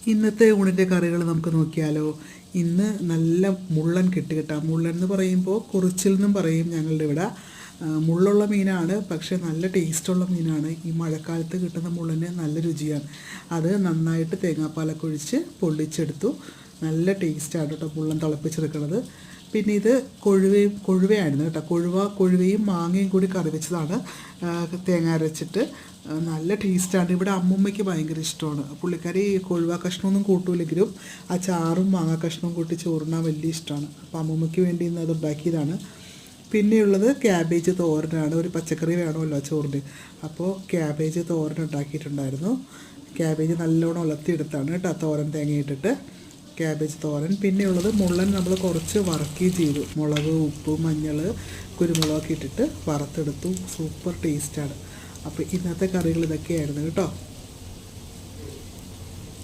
ഇന്നത്തെ ഊണിൻ്റെ കറികൾ നമുക്ക് നോക്കിയാലോ. ഇന്ന് നല്ല മുള്ളൻ കിട്ടും. മുള്ളൻ എന്ന് പറയുമ്പോൾ കുറിച്ചിൽ എന്നും പറയും ഞങ്ങളുടെ ഇവിടെ. മുള്ളുള്ള മീനാണ്, പക്ഷേ നല്ല ടേസ്റ്റുള്ള മീനാണ്. ഈ മഴക്കാലത്ത് കിട്ടുന്ന മുള്ളന് നല്ല രുചിയാണ്. അത് നന്നായിട്ട് തേങ്ങാപ്പാലൊക്കെ ഒഴിച്ച് പൊള്ളിച്ചെടുത്തു. നല്ല ടേസ്റ്റാണ് കേട്ടോ മുള്ളൻ തിളപ്പിച്ചെടുക്കുന്നത്. പിന്നെ ഇത് കൊഴുവയായിരുന്നു കേട്ടോ. കൊഴുവയും മാങ്ങയും കൂടി കറി വെച്ചതാണ്, തേങ്ങ അരച്ചിട്ട്. നല്ല ടേസ്റ്റാണ്. ഇവിടെ അമ്മൂമ്മയ്ക്ക് ഭയങ്കര ഇഷ്ടമാണ്. പുള്ളിക്കാരി കൊഴുവ കഷ്ണമൊന്നും കൂട്ടൂലെങ്കിലും ആ ചാറും മാങ്ങ കഷ്ണവും കൂട്ടി ചോറിനാൻ വലിയ ഇഷ്ടമാണ്. അപ്പോൾ അമ്മൂമ്മയ്ക്ക് വേണ്ടി ഇന്ന് അത് ഉണ്ടാക്കിയതാണ്. പിന്നെയുള്ളത് ക്യാബേജ് തോരനാണ്. ഒരു പച്ചക്കറി വേണമല്ലോ ചോറിന്, അപ്പോൾ ക്യാബേജ് തോരൻ ഉണ്ടാക്കിയിട്ടുണ്ടായിരുന്നു. ക്യാബേജ് നല്ലോണം ഉലർത്തിയെടുത്താണ് കേട്ടോ തോരൻ തേങ്ങയിട്ടിട്ട്, ക്യാബേജ് തോരൻ. പിന്നെയുള്ളത് മുള്ളൻ നമ്മൾ കുറച്ച് വറക്കുകയും ചെയ്തു. മുളക്, ഉപ്പ്, മഞ്ഞൾ, കുരുമുളകൊക്കെ ഇട്ടിട്ട് വറുത്തെടുത്തു. സൂപ്പർ ടേസ്റ്റാണ്. അപ്പോൾ ഇന്നത്തെ കറികൾ ഇതൊക്കെയായിരുന്നു കേട്ടോ.